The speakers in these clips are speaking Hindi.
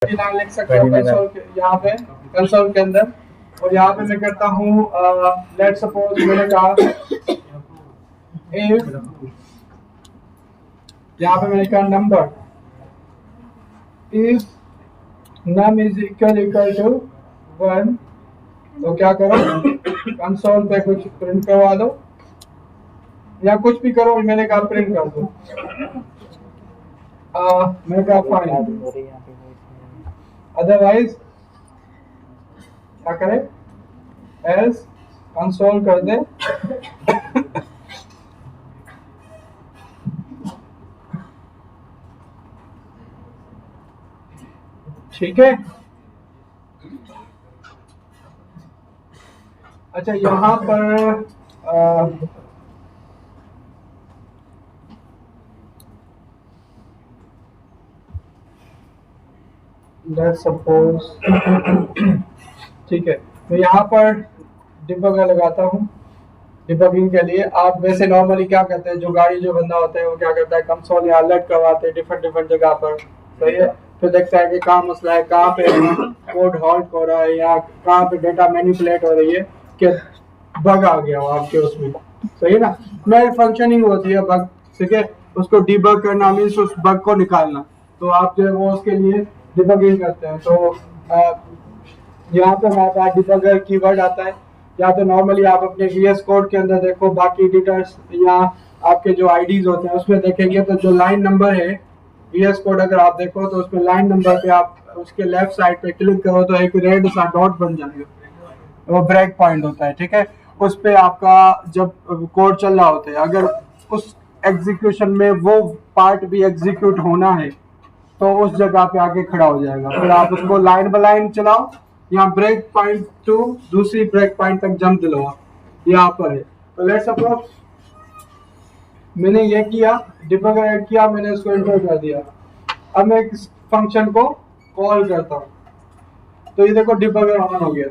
लाइन लिख सकते हो कंसोल के यहाँ पे, कंसोल के अंदर। और यहाँ पे मैं करता हूँ लेट सपोज मैंने कहा इफ, यहाँ पे मैंने कहा number, if num is equal to 1, तो क्या करो कंसोल पे कुछ प्रिंट करवा दो या कुछ भी करो, मैंने कहा प्रिंट कर दो। मैंने कहा फाइन, अदरवाइज क्या करे एल्स कंसोल कर दे ठीक है। अच्छा यहाँ पर लेट्स सपोज ठीक है, तो यहाँ पर डिबगर लगाता हूँ। डिबगिंग के लिए आप वैसे नॉर्मली क्या करते हैं, जो गाड़ी जो बंदा होता है वो क्या करता है कंसोल या अलर्ट करवाते हैं डिफरेंट डिफरेंट जगह पर, सही है। फिर देखता है कि कहाँ मसला है, कहाँ पे कोड हॉल्ट हो रहा है या कहाँ पे डेटा मैनिपुलेट हो रही है कि बग आ गया हो आपके उसमें, सही है ना। मैं फंक्शनिंग होती है बग, ठीक है, उसको डिबग करना मीन्स उस बग को निकालना। तो आप जो है वो उसके लिए डिबगिंग करते हैं। तो यहाँ पे हमारे पास डिबगर कीवर्ड आता है, या तो नॉर्मली आप अपने VS कोड के अंदर देखो, बाकी एडिटर्स या आपके जो आईडीज होते हैं उसमें देखेंगे तो जो लाइन नंबर है VS कोड अगर आप देखो तो उसमें लाइन नंबर पे आप उसके लेफ्ट साइड पे क्लिक करो तो एक रेड सा डॉट बन जाएगा, वो ब्रेक पॉइंट होता है, ठीक है। उस पे आपका जब कोड चल रहा होता है, अगर उस एग्जीक्यूशन में वो पार्ट भी एग्जीक्यूट होना है तो उस जगह पे आके खड़ा हो जाएगा। फिर आप उसको लाइन बाय लाइन चलाओ, यहाँ ब्रेक पॉइंट टू दूसरी ब्रेक पॉइंट तक जंप दिलवा, यहाँ पर है। तो लेट्स सपोज मैंने ये किया, डिबगर ऐड किया, मैंने इसको एंटर कर दिया। अब मैं इस फंक्शन को कॉल करता हूँ तो ये देखो डिबगर ऑन हो गया,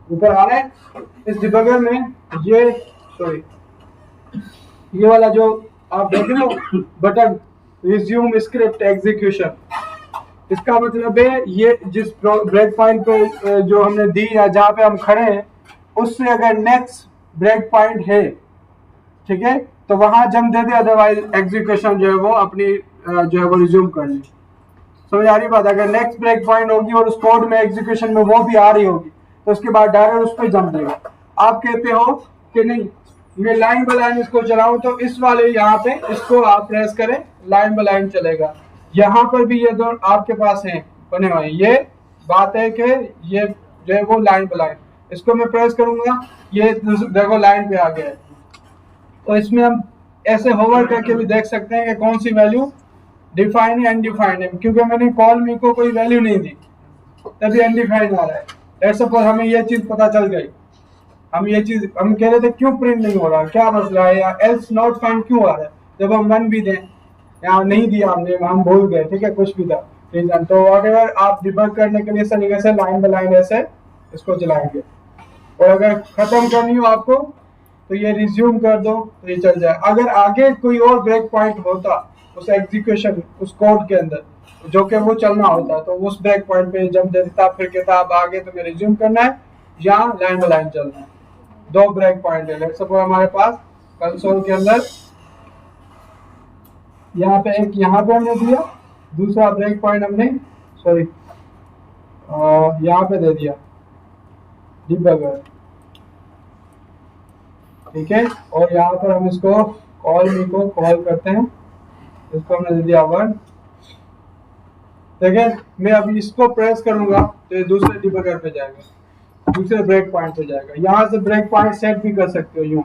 ऊपर आ रहा है। इस डिबगर में ये सॉरी ये वाला जो आप देख रहे हो बटन रिज्यूम स्क्रिप्ट एग्जीक्यूशन, इसका मतलब है ये जिस ब्रेक पॉइंट पे जो हमने दी या जहाँ पे हम खड़े हैं उससे अगर नेक्स्ट ब्रेक पॉइंट है, ठीक है, तो वहां जंप दे दे, अदरवाइज एग्जीक्यूशन जो है वो अपनी जो है वो रिज्यूम कर ले। समझ आ रही बात। अगर नेक्स्ट ब्रेक पॉइंट होगी और उस कोड में एग्जीक्यूशन में वो भी आ रही होगी तो उसके बाद डायरेक्ट उस पर जंप देगा। आप कहते हो कि नहीं मैं लाइन बाय लाइन इसको चलाऊं, तो इस वाले यहाँ पे इसको आप प्रेस करें, लाइन बाय लाइन चलेगा। यहाँ पर भी ये दो आपके पास हैं बने हुए, ये बात है कि ये जो है वो लाइन बाय लाइन, इसको मैं प्रेस करूंगा ये देखो लाइन पे आ गया है। तो इसमें हम ऐसे होवर करके भी देख सकते हैं कि कौन सी वैल्यू डिफाइन है अनडिफाइंड है, क्योंकि मैंने कॉल मी को कोई वैल्यू नहीं दी तभी अनडिफाइंड आ रहा है। लेट्स सपोज हमें ये चीज पता चल गई, हम ये चीज हम कह रहे थे क्यों प्रिंट नहीं हो रहा, क्या मसला है, या एल्स नॉट फाइंड क्यों आ रहा है, जब हम वन भी दें या नहीं दिया हमने, हम भूल गए, ठीक है, कुछ भी था रीजन। तो अगर आप डिबग करने के लिए इस तरीके से लाइन बाय लाइन ऐसे इसको चलाएंगे, और अगर खत्म करनी हो आपको तो ये रिज्यूम कर दो तो ये चल जाए। अगर आगे कोई और ब्रेक पॉइंट होता उस एग्जीक्यूशन उस कोड के अंदर जो कि वो चलना होता तो उस ब्रेक पॉइंट पे जंप दे देता, फिर कहता अब आगे तुम्हें रिज्यूम करना है या लाइन बाय लाइन चलना है। दो ब्रेक पॉइंट है। लेट्स सपोज हमारे पास कंसोल के अंदर यहाँ पे एक यहाँ पे हमने दिया, दूसरा ब्रेक पॉइंट हमने सॉरी यहाँ पे दे दिया डिबगर, ठीक है। और यहाँ पर हम इसको कॉल मी को कॉल करते हैं, इसको हमने दे दिया 1, ठीक है। मैं अभी इसको प्रेस करूंगा तो ये दूसरे डिबगर पे जाएगा, दूसरे ब्रेक पॉइंट पे जाएगा। यहाँ से ब्रेक पॉइंट सेट भी कर सकते हो यूं,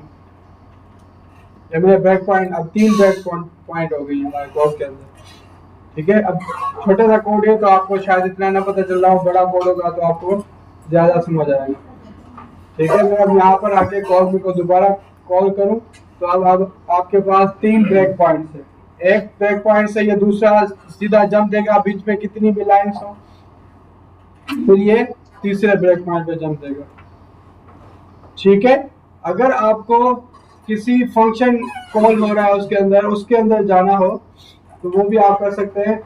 ये मेरे ब्रेक पॉइंट अब 3 ब्रेक पॉइंट हो गई हमारे कोड के अंदर, ठीक है। अब छोटा सा कोड है तो आपको शायद इतना ना पता चल रहा हो, बड़ा कोड होगा तो आपको ज्यादा समझ आएगा, ठीक है। मैं अब यहाँ पर आके कॉल मी को दोबारा कॉल करूं तो अब आपके पास 3 ब्रेक पॉइंट्स है। एक ब्रेक पॉइंट से ये दूसरा सीधा जंप देगा, बीच में कितनी भी लाइंस हो, फिर ये तीसरे ब्रेक पॉइंट पे जंप देगा, ठीक है। अगर आपको किसी फंक्शन कॉल हो रहा है उसके अंदर जाना हो तो वो भी आप कर सकते हैं।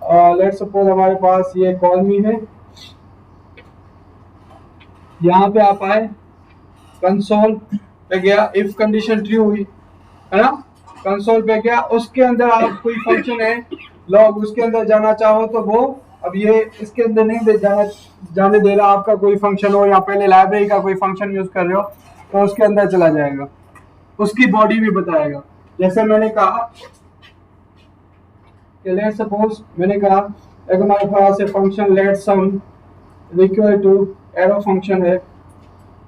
लेट्स सपोज हमारे पास ये कॉल मी है, यहाँ पे आप आए, कंसोल पे गया, इफ कंडीशन ट्रू हुई है ना, कंसोल पे गया, उसके अंदर आप कोई फंक्शन है लॉग, उसके अंदर जाना चाहो तो वो, अब ये इसके अंदर नहीं जाने दे रहा, आपका कोई फंक्शन हो या पहले लाइब्रेरी का कोई फंक्शन यूज कर रहे हो तो उसके अंदर चला जाएगा, उसकी बॉडी भी बताएगा। जैसे मैंने कहा कि लेट्स सपोज मैंने कहा एक हमारे पास है function let sum equal to arrow function है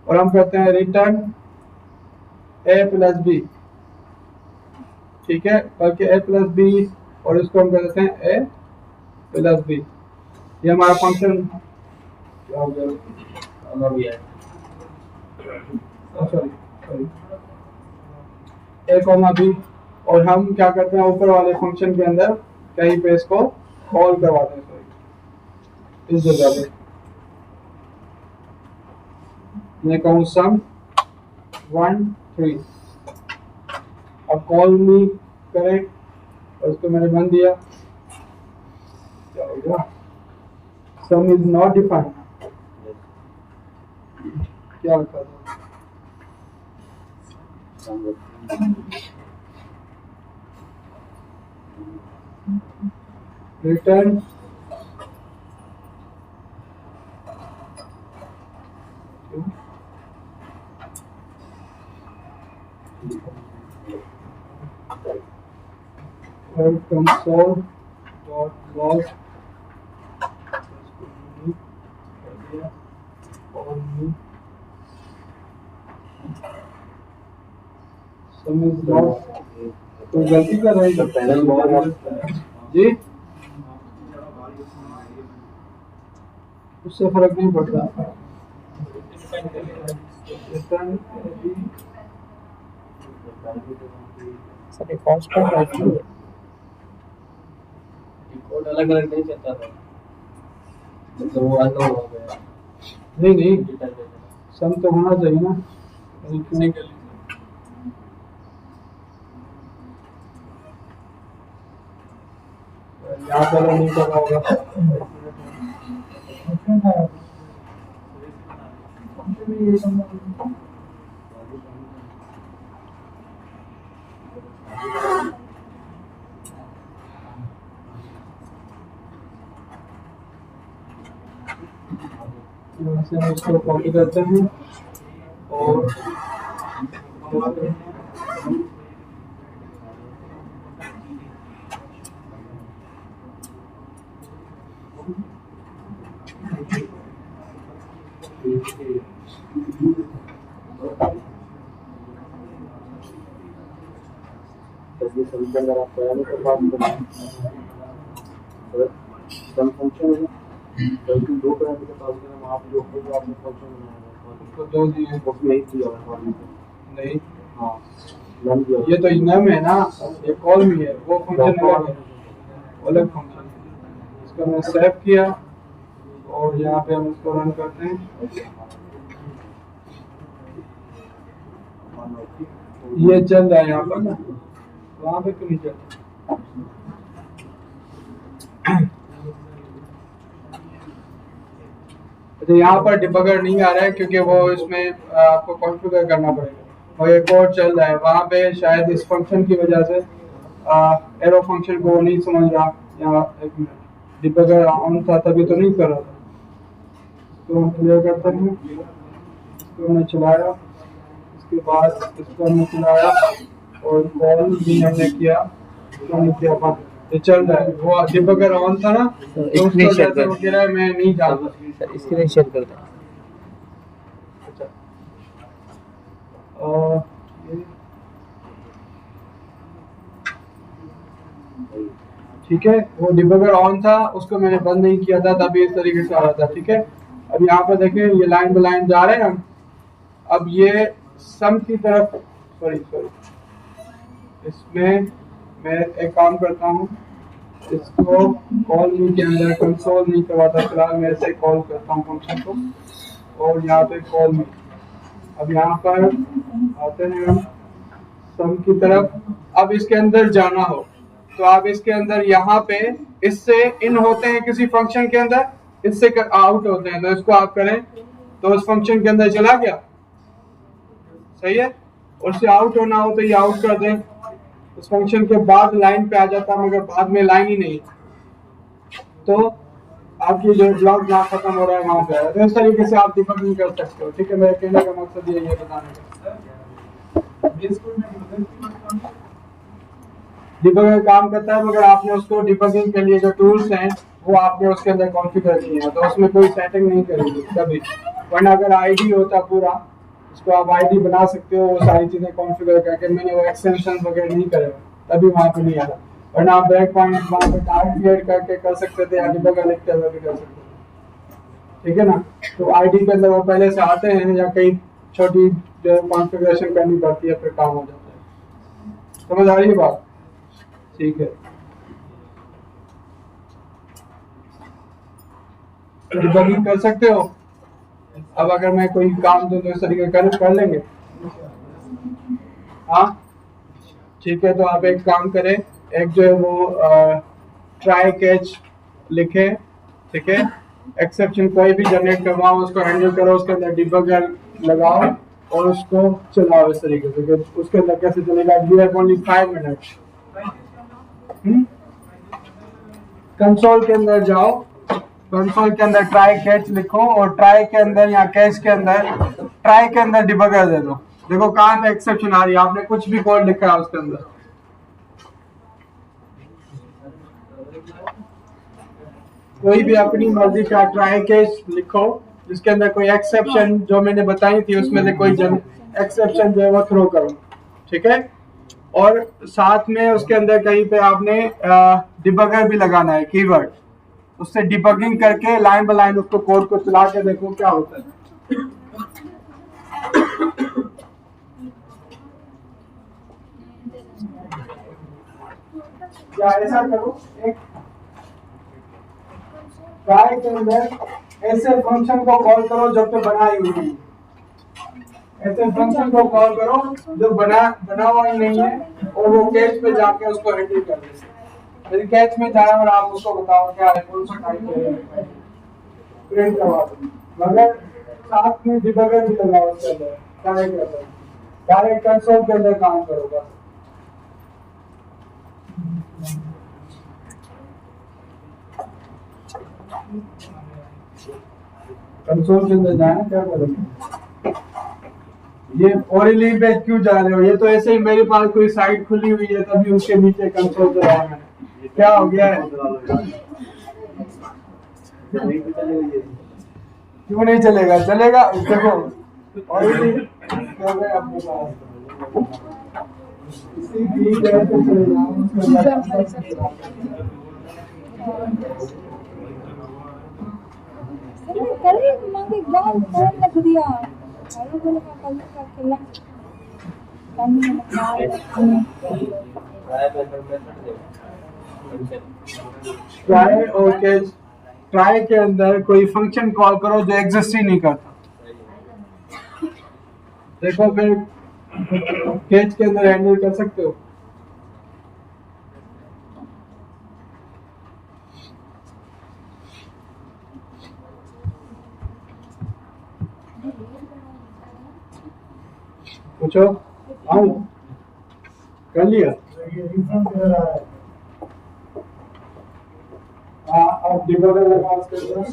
और हम कहते हैं रिटर्न ए प्लस बी, ठीक है, बल्कि ए प्लस बी और इसको हम कहते हैं ए प्लस बी। ये हमारा फंक्शन क्या हो गया, सॉरी ए कॉमा बी, और हम क्या करते हैं ऊपर वाले फंक्शन के अंदर कहीं पे इसको कॉल करवाते हैं, सॉरी इस जगह पे मैं कहूँ सम 1 3, अब कॉल मी करें और इसको मैंने बंद दिया, क्या हो गया, सम इज नॉट डिफाइंड, क्या होता था रिटर्न console dot log तो गलती कर रहे हैं जी, उससे फर्क नहीं पड़ता। सर कांस्टेंट रहती है, कोड अलग अलग नहीं चलता था, तो वो अलग हो गया। नहीं सम तो होना चाहिए ना, यहाँ पर नहीं करना होगा, यहाँ से हम इसको कॉपी करते हैं और ये सभी अंदर आप पहले तो बात करें सम फंक्शन है, तो दो पैरामीटर के पास में आप जो कोई आपने फंक्शन बनाया है उसको दो दिए, उसमें एक दिया है नहीं, हाँ नम दिया, ये तो नम है ना, ये कॉल भी है, वो फंक्शन अलग फंक्शन है, इसको मैं सेव किया और यहाँ पे हम इसको रन करते हैं, ये चल रहा है यहाँ पर ना, वहाँ पे क्यों नहीं चल रहा, अच्छा यहाँ पर डिबगर नहीं आ रहा है क्योंकि वो इसमें आपको कॉन्फ़िगर करना पड़ेगा और ये कोड चल रहा है वहाँ पे, शायद इस फंक्शन की वजह से एरो फंक्शन को नहीं समझ रहा, या एक मिनट डिबगर ऑन था तभी तो नहीं कर रहा था, इसको हम क्लियर करते हैं, इसको हमने चलाया, इसके बाद इसको हमने चलाया और कॉल भी हमने किया, हमने किया बंद, ये चल रहा है, वो डिबगर ऑन था ना तो उसको जैसे वो कह रहा है मैं नहीं जानता, सर स्क्रीन शेयर कर दें। अच्छा और ठीक है, वो डिबगर ऑन था, उसको मैंने बंद नहीं किया था तभी इस तरीके से आ रहा था, ठीक है। अब यहाँ पर देखें ये लाइन बाय लाइन जा रहे हैं हम, अब ये सम की तरफ, सॉरी इसमें मैं एक काम करता हूँ, इसको कॉल मी के अंदर कंसोल नहीं करवाता, फिलहाल मैं ऐसे कॉल करता हूँ फंक्शन को और यहाँ पे कॉल मी, अब यहाँ पर आते हैं हम सम की तरफ, अब इसके अंदर जाना हो तो आप इसके अंदर यहाँ पे इससे इन होते हैं किसी फंक्शन के अंदर, इससे आउट होते हैं, तो इसको आप करें तो उस फंक्शन के अंदर चला गया, सही है। और से आउट होना हो तो ये आउट कर दें, उस फंक्शन के बाद लाइन पे आ जाता, मगर बाद में लाइन ही नहीं, तो आपकी जो ब्लॉक जहाँ खत्म हो रहा है वहां पे, तो इस तरीके से आप डिबगिंग कर सकते हो। ठीक है, मेरे कहने का मकसद ये है बताने का। डिबगर काम करता है, मगर आपने उसको डिबगिंग के लिए जो टूल्स हैं वो आपने उसके अंदर कॉन्फ़िगर किए हैं, तो उसमें कोई सेटिंग नहीं करेंगे कभी। वरना अगर आईडी होता पूरा, उसको आप आईडी बना सकते हो, वो सारी चीजें कॉन्फ़िगर करके, मैंने वो एक्सटेंशन वगैरह नहीं करे तभी वहां पे नहीं आया। वरना आप ब्रेक पॉइंट वहां पे टाइप क्लियर करके कर सकते थे, या डिबगर लिखते हुए भी कर सकते थे। ठीक है ना, तो आईडी के अंदर वो पहले से आते हैं, या कई छोटी जो कॉन्फ़िगरेशन करनी पड़ती है, फिर काम हो जाता है। समझ आ रही है बात? ठीक है, डिबगिंग कर सकते हो। अब अगर मैं कोई काम दूं तो इस तरीके कर लेंगे। हाँ ठीक है, तो आप एक काम करें, एक जो है वो ट्राई कैच लिखे, ठीक है, एक्सेप्शन कोई भी जनरेट करवाओ, उसको हैंडल करो, उसके अंदर डिबगर लगाओ और उसको चलाओ इस तरीके से। उसके अंदर कैसे चलेगा, you have only 5 minutes. Console के अंदर जाओ, कंसोल के अंदर ट्राई कैच लिखो, और ट्राई के अंदर या कैच के अंदर, ट्राई के अंदर डिबगर दे दो। देखो कहाँ पे एक्सेप्शन आ रही है, आपने कुछ भी कोड लिखा है उसके अंदर, कोई भी अपनी मर्जी का ट्राई कैच लिखो जिसके अंदर कोई एक्सेप्शन जो मैंने बताई थी उसमें से कोई एक्सेप्शन जो है वो थ्रो करो। ठीक है, और साथ में उसके अंदर कहीं पे आपने डिबगर भी लगाना है कीवर्ड, उससे डिबगिंग करके लाइन बाय लाइन उसको कोड को चला के देखो क्या होता है। क्या ऐसा करो, एक ट्राई के अंदर ऐसे फंक्शन को कॉल करो जब तो बनाई हुई है, ऐसे फंक्शन को कॉल करो जो बना हुआ ही नहीं है, और वो कैच पे जाके उसको हैंडल कर दे। फिर कैच में जाए और आप उसको बताओ क्या है, कौन सा टाइप है, प्रिंट करवा दो, मगर साथ में डिबगर भी लगाओ उसके अंदर, डायरेक्ट कंसोल के अंदर काम करो बस। कंसोल के अंदर जाए, क्या करोगे, ये ओरिली पे क्यों जा रहे हो, ये तो ऐसे ही मेरे पास कोई साइट खुली हुई है तभी उसके नीचे कंसोल चलाया मैंने, क्या हो गया है, क्यों नहीं चलेगा, चलेगा। देखो ओरिली कर रहे अपने पास, इसी भी कैसे चलेगा, कल मांगे एग्जाम फोन लग दिया, अरे बोले कल का खेलना ट्राई और कैच, ट्राई के अंदर कोई फंक्शन कॉल करो जो एग्जिस्ट ही नहीं करता। देखो फिर कैच के अंदर हैंडल कर सकते हो। पूछो, आऊं कर लिया, हाँ अब डिबगर लगा उसके अंदर,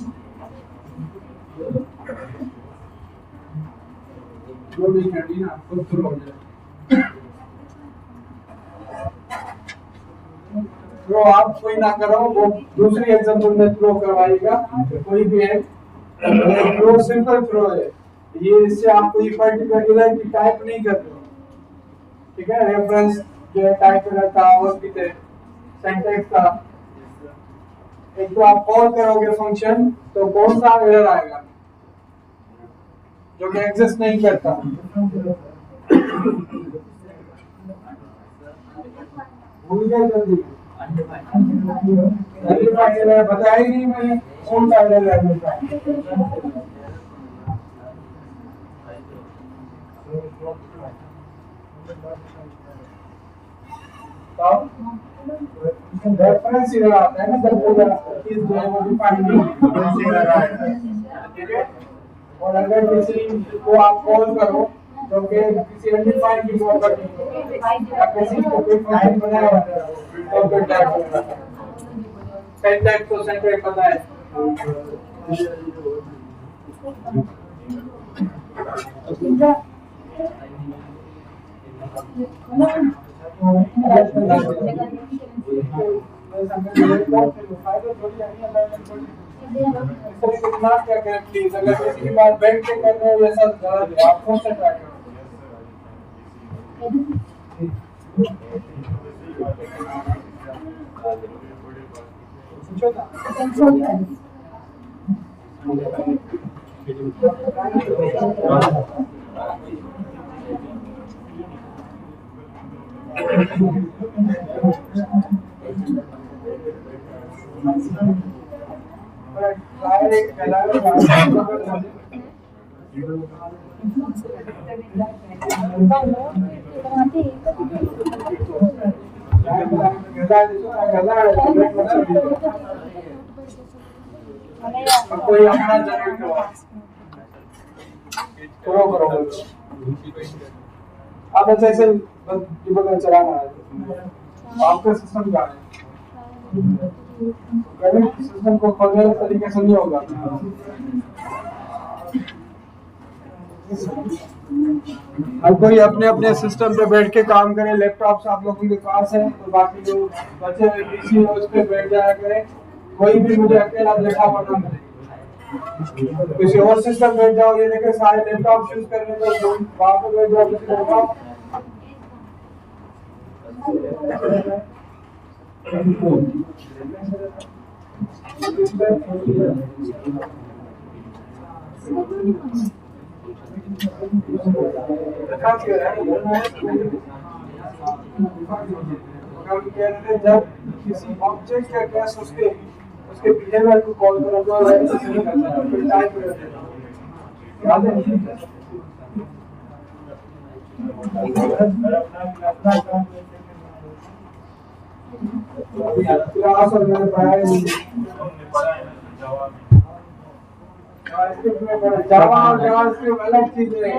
जो भी करनी ना खुद शुरू हो जाए। थ्रो आप कोई ना करो, वो दूसरी एग्जांपल में थ्रो करवाएगा, कोई भी है थ्रो, सिंपल थ्रो है ये, इससे आप कोई पर्टिकुलर इरर की टाइप नहीं करते हो। ठीक है, रेफरेंस जो है टाइप रहता है और भी सिंटैक्स का, एक तो आप कॉल करोगे फंक्शन तो कौन सा एरर आएगा जो कि एग्जिस्ट नहीं करता, भूल गए जल्दी, बताया ही नहीं मैंने कौन सा एरर है। रेफरेंस इधर आता है ना, जब पूरा चीज जो है वो डिफाइन ठीक है। और अगर किसी को आप कॉल करो जो कि किसी अनडिफाइंड की प्रॉपर्टी या किसी को कोई फंक्शन बनाया हुआ है तो फिर टाइप होगा। सिंटैक्स तो सिंटैक्स पता है। प्लीज अगर किसी की बात बैठ के कर रहे हो वैसा गलत है, आप फोन से ट्राई करो। पूछो ना कोई अपना जनरेट करो अब ऐसे डिबगर चलाना है आपका सिस्टम क्या है, गणित सिस्टम को खोलने के तरीके से नहीं होगा। हर कोई अपने अपने सिस्टम पे बैठ के काम करे, लैपटॉप आप लोगों के पास है तो बाकी जो बच्चे पीसी है उस पे बैठ जाया करें, कोई भी मुझे अकेला लिखा पढ़ना मिले। किसी और सिस्टम बैठ जाओ, ये देखे सारे लैपटॉप यूज करने को वहां पे बैठ जाओ किसी लैपटॉप जब किसी ऑब्जेक्ट या केस उसके बिहेवियर को कॉल करो तो ऐसे नहीं करना है, फिर टाइप कर देना याद है। क्लास और मैंने पढ़ाया नहीं जावा और जावास्क्रिप्ट अलग चीज है।